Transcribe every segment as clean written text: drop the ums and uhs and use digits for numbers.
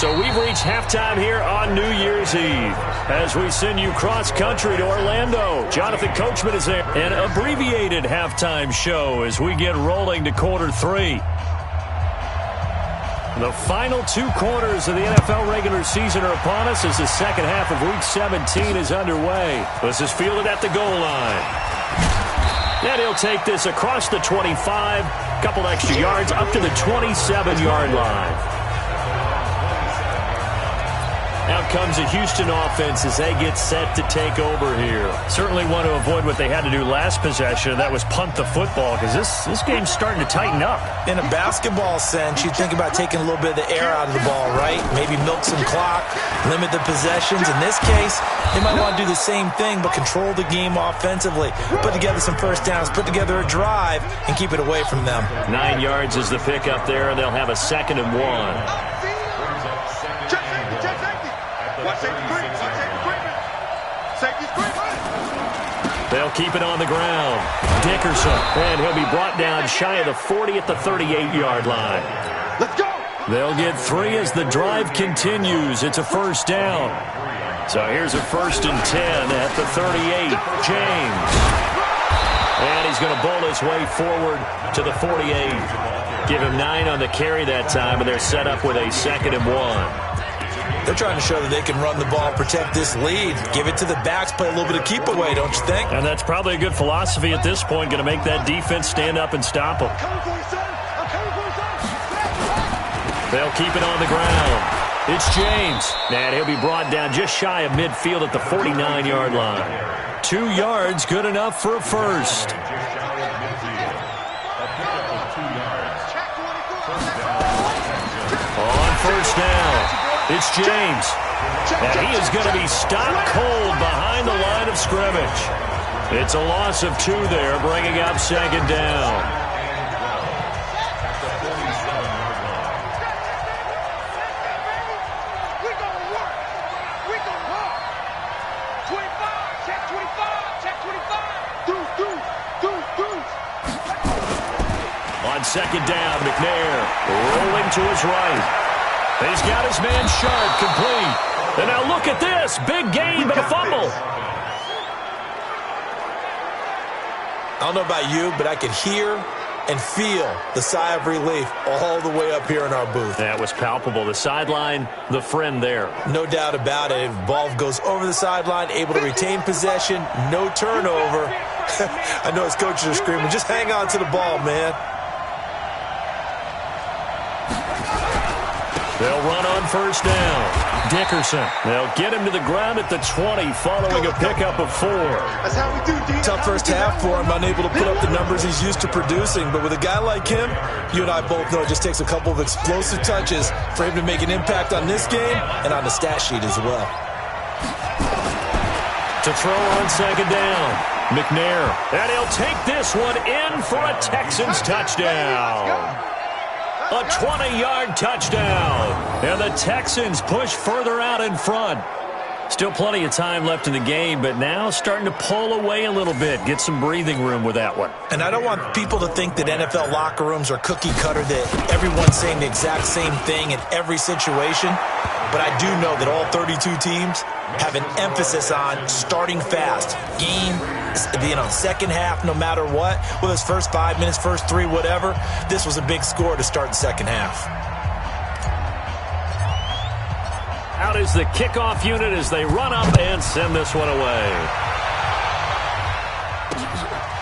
So we've reached halftime here on New Year's Eve as we send you cross-country to Orlando. Jonathan Coachman is there. An abbreviated halftime show as we get rolling to quarter 3. The final 2 quarters of the NFL regular season are upon us as the second half of Week 17 is underway. This is fielded at the goal line. And he'll take this across the 25, couple extra yards up to the 27-yard line. Out comes the Houston offense as they get set to take over here. Certainly want to avoid what they had to do last possession, and that was punt the football, because this game's starting to tighten up. In a basketball sense, you think about taking a little bit of the air out of the ball, right? Maybe milk some clock, limit the possessions. In this case, they might want to do the same thing, but control the game offensively. Put together some first downs, put together a drive, and keep it away from them. 9 yards is the pickup there, and they'll have a 2nd and 1. They'll keep it on the ground. Dickerson, and he'll be brought down shy of the 40 at the 38-yard line. Let's go. They'll get 3 as the drive continues. It's a first down. So here's a 1st and 10 at the 38. James. And he's going to bowl his way forward to the 48. Give him 9 on the carry that time, and they're set up with a 2nd and 1. They're trying to show that they can run the ball, protect this lead. Give it to the backs, play a little bit of keep away, don't you think? And that's probably a good philosophy at this point, going to make that defense stand up and stop them. They'll keep it on the ground. It's James. And he'll be brought down just shy of midfield at the 49-yard line. 2 yards, good enough for a first. On first down. It's James. And he is going to be stopped cold behind the line of scrimmage. It's a loss of 2 there, bringing up 2nd down. On 2nd down, McNair rolling to his right. He's got his man Sharp complete. And now look at this. Big gain, but a fumble. I don't know about you, but I could hear and feel the sigh of relief all the way up here in our booth. That was palpable. The sideline, the friend there. No doubt about it. Ball goes over the sideline, able to retain possession, no turnover. I know his coaches are screaming, just hang on to the ball, man. They'll run on first down. Dickerson. They'll get him to the ground at the 20 following a pickup of 4. That's how we do, D. Tough first half for him, unable to put up the numbers he's used to producing. But with a guy like him, you and I both know it just takes a couple of explosive touches for him to make an impact on this game and on the stat sheet as well. To throw on 2nd down. McNair. And he'll take this one in for a Texans touchdown. A 20-yard touchdown. And the Texans push further out in front. Still plenty of time left in the game, but now starting to pull away a little bit. Get some breathing room with that one. And I don't want people to think that NFL locker rooms are cookie cutter, that everyone's saying the exact same thing in every situation. But I do know that all 32 teams have an emphasis on starting fast. Game, second half, no matter what. Whether it's first 5 minutes, first 3, whatever. This was a big score to start the second half. Out is the kickoff unit as they run up and send this one away.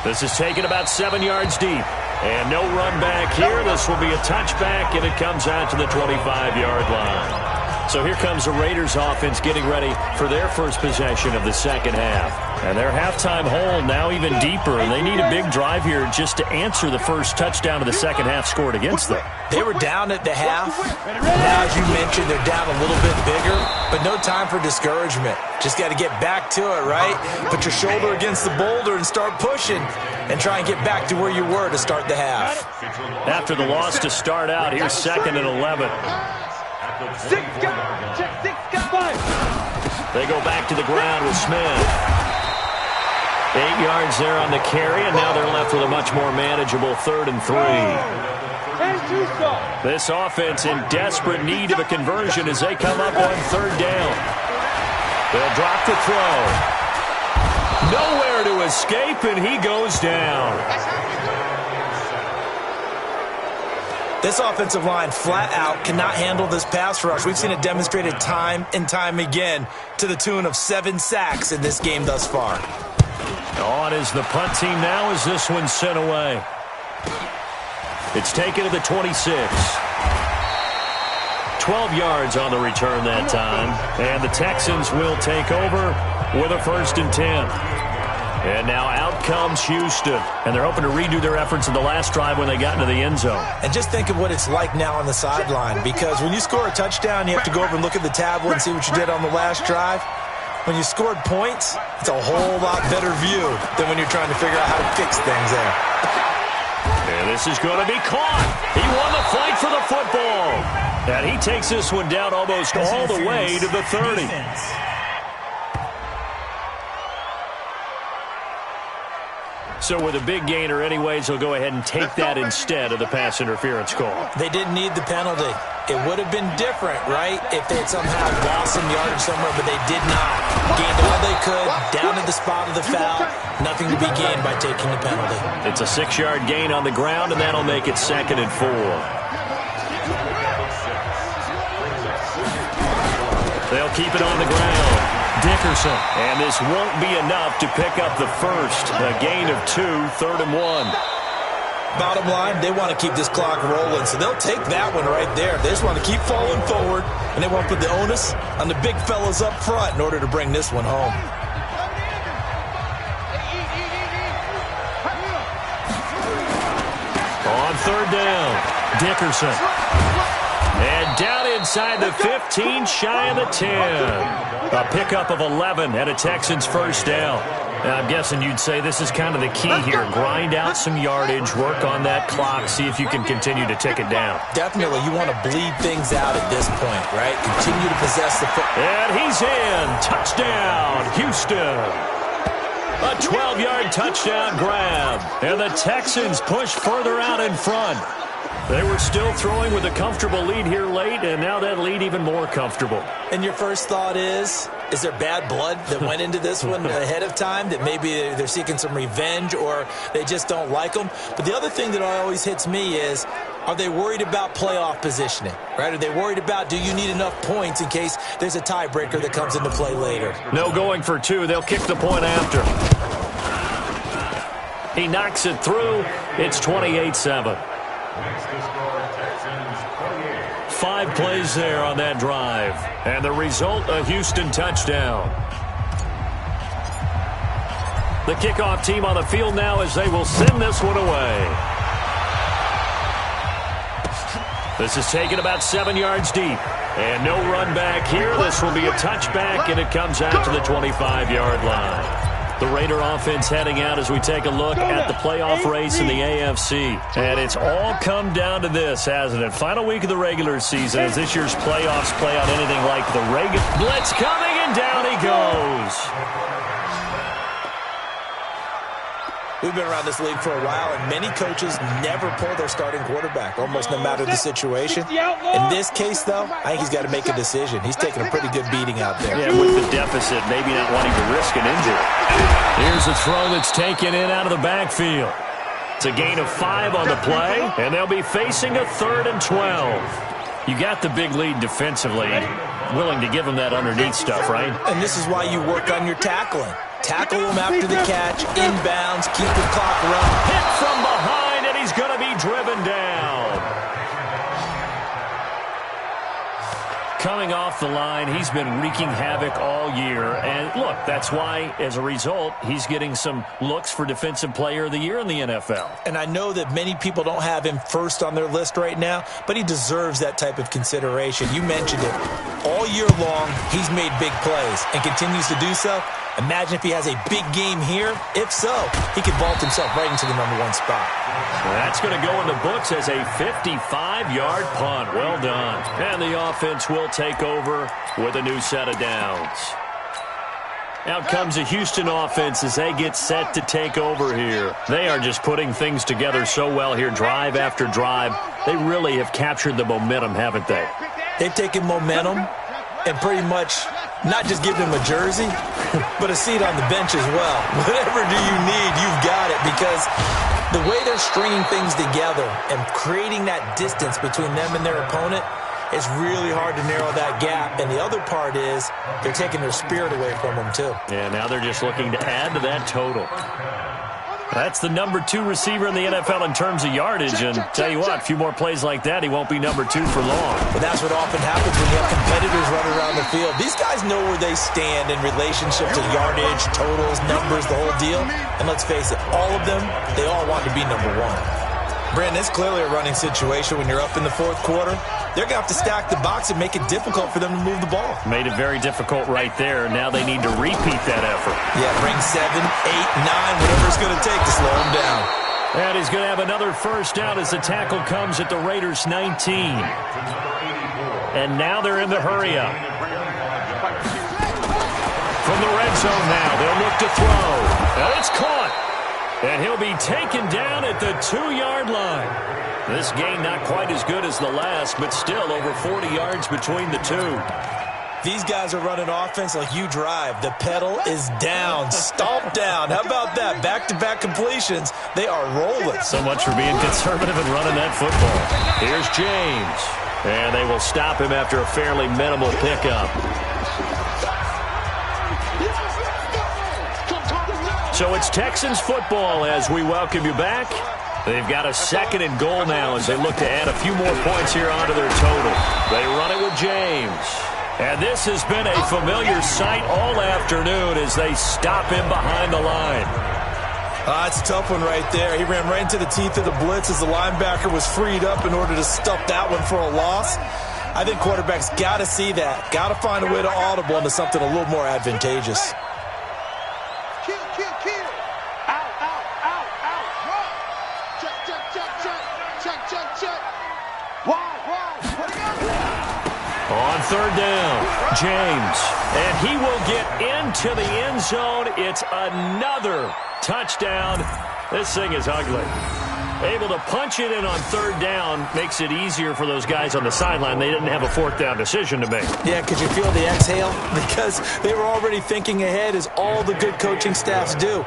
This is taken about 7 yards deep. And no run back here. This will be a touchback, and it comes out to the 25-yard line. So here comes the Raiders offense getting ready for their first possession of the second half. And their halftime hole now even deeper, and they need a big drive here just to answer the first touchdown of the second half scored against them. They were down at the half. Now, as you mentioned, they're down a little bit bigger, but no time for discouragement. Just got to get back to it, right? Put your shoulder against the boulder and start pushing and try and get back to where you were to start the half. After the loss to start out, here's 2nd and 11. 6 guys. Check 6 guys. They go back to the ground with Smith. 8 yards there on the carry, and now they're left with a much more manageable 3rd and 3. This offense in desperate need of a conversion as they come up on third down. They'll drop the throw. Nowhere to escape, and he goes down. This offensive line flat out cannot handle this pass rush. We've seen it demonstrated time and time again to the tune of 7 sacks in this game thus far. On is the punt team now as this one's sent away. It's taken to the 26. 12 yards on the return that time. And the Texans will take over with a 1st and 10. And now out comes Houston. And they're hoping to redo their efforts in the last drive when they got into the end zone. And just think of what it's like now on the sideline. Because when you score a touchdown, you have to go over and look at the tablet and see what you did on the last drive. When you scored points, it's a whole lot better view than when you're trying to figure out how to fix things there. And this is going to be caught. He won the fight for the football. And he takes this one down almost all the way to the 30. So with a big gainer anyways, he'll go ahead and take that instead of the pass interference call. They didn't need the penalty. It would have been different, right, if they had somehow lost some yardage somewhere, but they did not. Gained all they could, down to the spot of the foul. Nothing to be gained by taking the penalty. It's a 6-yard gain on the ground, and that'll make it 2nd and 4. They'll keep it on the ground. Dickerson. And this won't be enough to pick up the first. A gain of 2, 3rd and 1. Bottom line, they want to keep this clock rolling, so they'll take that one right there. They just want to keep falling forward, and they want to put the onus on the big fellas up front in order to bring this one home. On 3rd down, Dickerson. And down inside the 15, shy of the 10. A pickup of 11 and a Texans 1st down. Now, I'm guessing you'd say this is kind of the key here. Grind out some yardage, work on that clock, see if you can continue to tick it down. Definitely, you want to bleed things out at this point, right? Continue to possess the football. And he's in. Touchdown, Houston. A 12-yard touchdown grab. And the Texans push further out in front. They were still throwing with a comfortable lead here late, and now that lead even more comfortable. And your first thought is there bad blood that went into this one ahead of time, that maybe they're seeking some revenge or they just don't like them? But the other thing that always hits me is, are they worried about playoff positioning, right? Are they worried about, do you need enough points in case there's a tiebreaker that comes into play later? No going for 2. They'll kick the point after. He knocks it through. It's 28-7. 5 plays there on that drive. And the result, a Houston touchdown. The kickoff team on the field now as they will send this one away. This is taken about 7 yards deep. And no run back here. This will be a touchback, and it comes out to the 25-yard line. The Raider offense heading out as we take a look at the playoff race in the AFC. And it's all come down to this, hasn't it? Final week of the regular season as this year's playoffs play out anything like the regular. Blitz coming, and down he goes. We've been around this league for a while, and many coaches never pull their starting quarterback, almost no matter the situation. In this case, though, I think he's got to make a decision. He's taking a pretty good beating out there. Yeah, with the deficit, maybe not wanting to risk an injury. Here's a throw that's taken in out of the backfield. It's a gain of 5 on the play, and they'll be facing a 3rd and 12. You got the big lead defensively, willing to give them that underneath stuff, right? And this is why you work on your tackling. Tackle him after the catch, inbounds, keep the clock running. Hit from behind, and he's going to be driven down. Coming off the line, he's been wreaking havoc all year. And look, that's why, as a result, he's getting some looks for Defensive Player of the Year in the NFL. And I know that many people don't have him first on their list right now, but he deserves that type of consideration. You mentioned it. All year long, he's made big plays and continues to do so. Imagine if he has a big game here. If so, he could vault himself right into the #1 spot. That's going to go in the books as a 55-yard punt. Well done. And the offense will take over with a new set of downs. Out comes the Houston offense as they get set to take over here. They are just putting things together so well here, drive after drive. They really have captured the momentum, haven't they? They've taken momentum and pretty much not just given them a jersey, but a seat on the bench as well. Whatever do you need, you've got it, because the way they're stringing things together and creating that distance between them and their opponent, it's really hard to narrow that gap. And the other part is they're taking their spirit away from them, too. Yeah, now they're just looking to add to that total. That's the number 2 receiver in the NFL in terms of yardage. And tell you what, a few more plays like that, he won't be number 2 for long. But that's what often happens when you have competitors running around the field. These guys know where they stand in relationship to yardage, totals, numbers, the whole deal. And let's face it, all of them, they all want to be number 1. Brandon, it's clearly a running situation when you're up in the fourth quarter. They're going to have to stack the box and make it difficult for them to move the ball. Made it very difficult right there. Now they need to repeat that effort. Yeah, bring 7, 8, 9, whatever it's going to take to slow him down. And he's going to have another first down as the tackle comes at the Raiders' 19. And now they're in the hurry up. From the red zone now, they'll look to throw. And it's caught. And he'll be taken down at the 2-yard line. This gain not quite as good as the last, but still over 40 yards between the two. These guys are running offense like you drive. The pedal is down, stomped down. How about that? Back-to-back completions. They are rolling. So much for being conservative and running that football. Here's James. And they will stop him after a fairly minimal pickup. So it's Texans football as we welcome you back. They've got a 2nd and goal now as they look to add a few more points here onto their total. They run it with James. And this has been a familiar sight all afternoon as they stop him behind the line. It's a tough one right there. He ran right into the teeth of the blitz as the linebacker was freed up in order to stuff that one for a loss. I think quarterbacks got to see that. Got to find a way to audible into something a little more advantageous. On 3rd down, James. And he will get into the end zone. It's another touchdown. This thing is ugly. Able to punch it in on 3rd down makes it easier for those guys on the sideline. They didn't have a 4th down decision to make. Yeah, could you feel the exhale? Because they were already thinking ahead, as all the good coaching staffs do.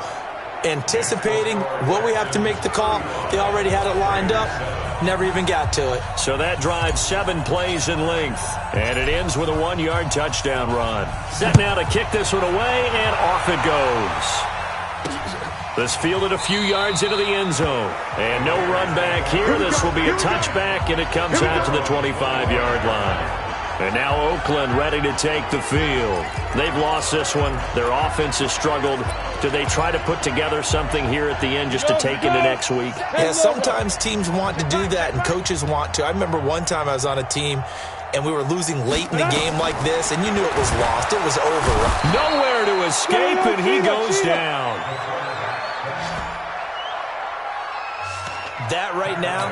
Anticipating what we have to make the call. They already had it lined up. Never even got to it. So that drives 7 plays in length. And it ends with a 1-yard touchdown run. Set now to kick this one away, and off it goes. This fielded a few yards into the end zone. And no run back here. This will be a touchback, and it comes out to the 25-yard line. And now Oakland ready to take the field. They've lost this one. Their offense has struggled. Do they try to put together something here at the end just to take into next week? Yeah, sometimes teams want to do that and coaches want to. I remember one time I was on a team and we were losing late in the game like this, and you knew it was lost. It was over. Nowhere to escape, and he goes down. That right now,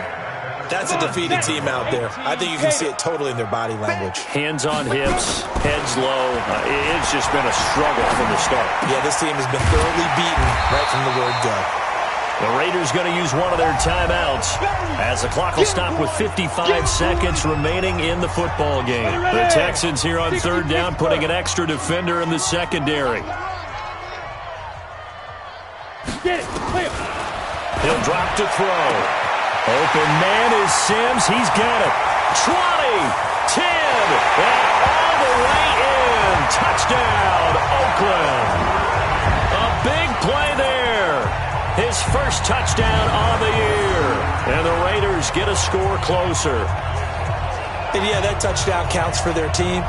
that's a defeated team out there. I think you can see it totally in their body language. Hands on hips, heads low. It's just been a struggle from the start. Yeah, this team has been thoroughly beaten right from the word go. The Raiders going to use one of their timeouts as the clock will stop with 55 seconds remaining in the football game. The Texans here on 3rd down putting an extra defender in the secondary. He'll drop to throw. Open man is Sims. He's got it. 20, 10, and all the way in. Touchdown, Oakland. A big play there. His first touchdown on the year. And the Raiders get a score closer. And yeah, that touchdown counts for their team,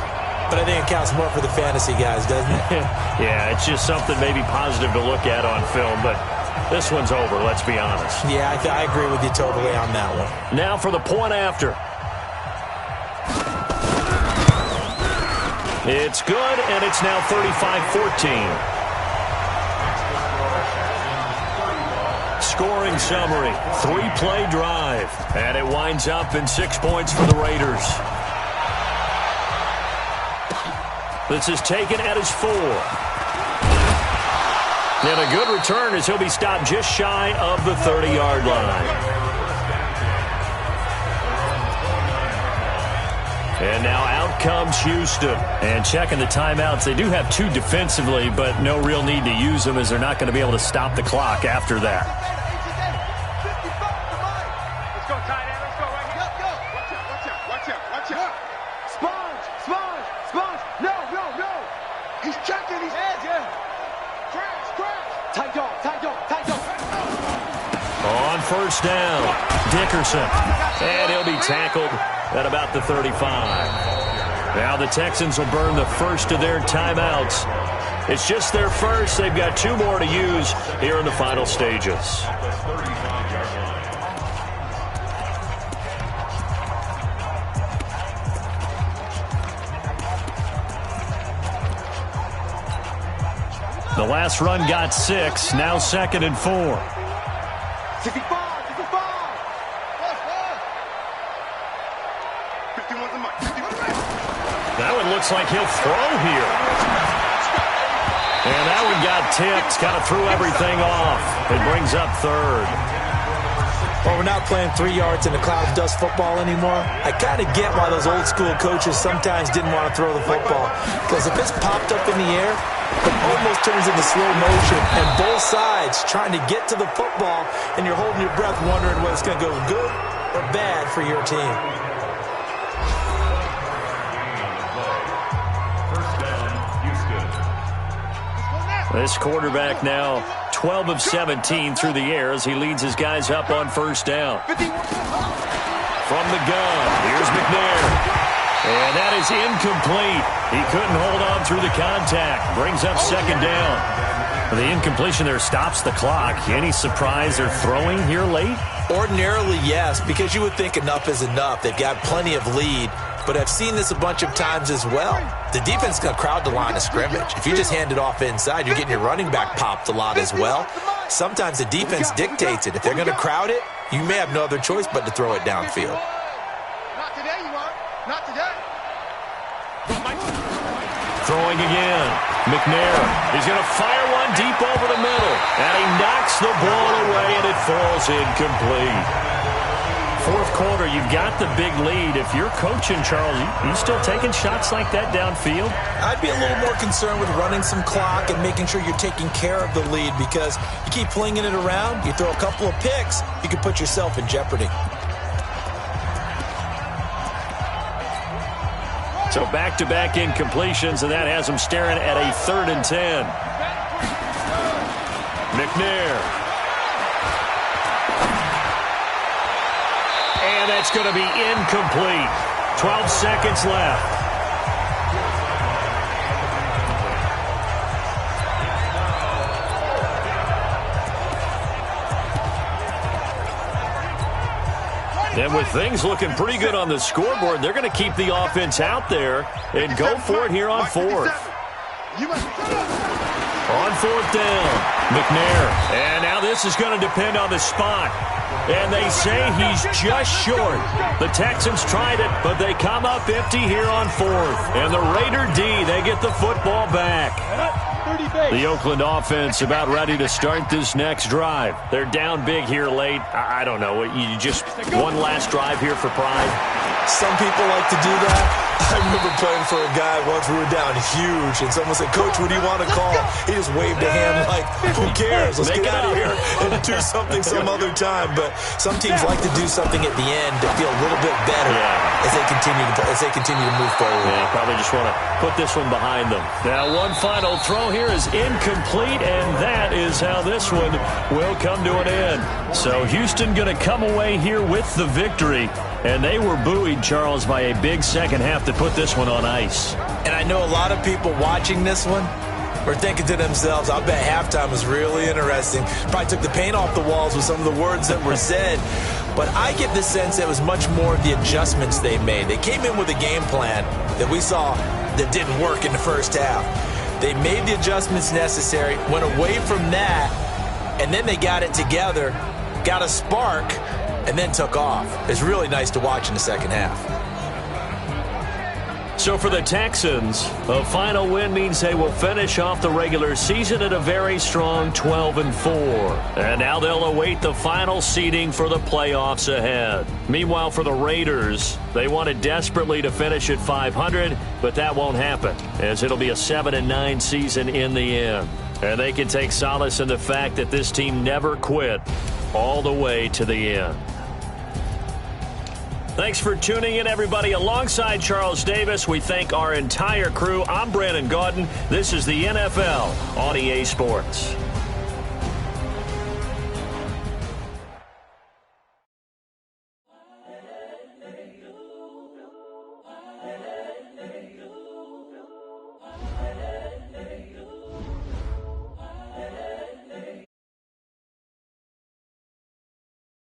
but I think it counts more for the fantasy guys, doesn't it? Yeah, it's just something maybe positive to look at on film, but this one's over, let's be honest. Yeah, I agree with you totally on that one. Now for the point after. It's good, and it's now 35-14. Scoring summary, 3-play drive, and it winds up in 6 points for the Raiders. This is taken at his 4. And a good return as he'll be stopped just shy of the 30-yard line. And now out comes Houston. And checking the timeouts, they do have 2 defensively, but no real need to use them as they're not going to be able to stop the clock after that. Let's go, tight end. Let's go right here. Go. Watch out. Sponge. No. He's checking. He's yeah. Crash. Tight dog. On first down, Dickerson. And he'll be tackled at about the 35. Now the Texans will burn the first of their timeouts. It's just their first. They've got 2 more to use here in the final stages. The last run got 6. Now 2nd and 4. 65. That one looks like he'll throw here. And that one got tipped. Kind of threw everything off. It brings up 3rd. Well, we're not playing 3 yards in a cloud of dust football anymore. I kind of get why those old school coaches sometimes didn't want to throw the football. Because if it's popped up in the air, it almost turns into slow motion. And both sides trying to get to the football, and you're holding your breath wondering whether it's going to go good or bad for your team. This quarterback now 12 of 17 through the air as he leads his guys up on first down. From the gun, here's McNair. And that is incomplete. He couldn't hold on through the contact. Brings up 2nd down. The incompletion there stops the clock. Any surprise they're throwing here late? Ordinarily, yes, because you would think enough is enough. They've got plenty of lead. But I've seen this a bunch of times as well. The defense is going to crowd the line of scrimmage. If you just hand it off inside, you're getting your running back popped a lot as well. Sometimes the defense dictates it. If they're going to crowd it, you may have no other choice but to throw it downfield. Not today, you are. Not today. Throwing again. McNair. He's going to fire one deep over the middle. And he knocks the ball away, and it falls incomplete. 4th quarter, you've got the big lead. If you're coaching, Charles, you still taking shots like that downfield? I'd be a little more concerned with running some clock and making sure you're taking care of the lead, because you keep flinging it around, you throw a couple of picks, you can put yourself in jeopardy. So back-to-back incompletions, and that has them staring at a 3rd and 10. McNair. And that's going to be incomplete. 12 seconds left. And with things looking pretty good on the scoreboard, they're going to keep the offense out there and go for it here on 4th. On 4th down, McNair. And now this is going to depend on the spot. And they say he's just short. The Texans tried it, but they come up empty here on 4th. And the Raider D, they get the football back. The Oakland offense about ready to start this next drive. They're down big here late. I don't know. You just one last drive here for pride? Some people like to do that. I remember playing for a guy once. We were down huge, and someone said, "Coach, what do you want to call?" He just waved a hand like, "Who cares? Let's get out of here and do something some other time." But some teams like to do something at the end to feel a little bit better as they continue to move forward. Yeah, probably just want to put this one behind them. Now, one final throw here is incomplete, and that is how this one will come to an end. So Houston going to come away here with the victory. And they were buoyed, Charles, by a big second half to put this one on ice. And I know a lot of people watching this one were thinking to themselves, I bet halftime was really interesting. Probably took the paint off the walls with some of the words that were said. But I get the sense that it was much more of the adjustments they made. They came in with a game plan that we saw that didn't work in the first half. They made the adjustments necessary, went away from that, and then they got it together, got a spark, and then took off. It's really nice to watch in the second half. So for the Texans, a final win means they will finish off the regular season at a very strong 12-4. And now they'll await the final seeding for the playoffs ahead. Meanwhile, for the Raiders, they wanted desperately to finish at 500, but that won't happen, as it'll be a 7-9 season in the end. And they can take solace in the fact that this team never quit all the way to the end. Thanks for tuning in, everybody. Alongside Charles Davis, we thank our entire crew. I'm Brandon Gaudin. This is the NFL on EA Sports.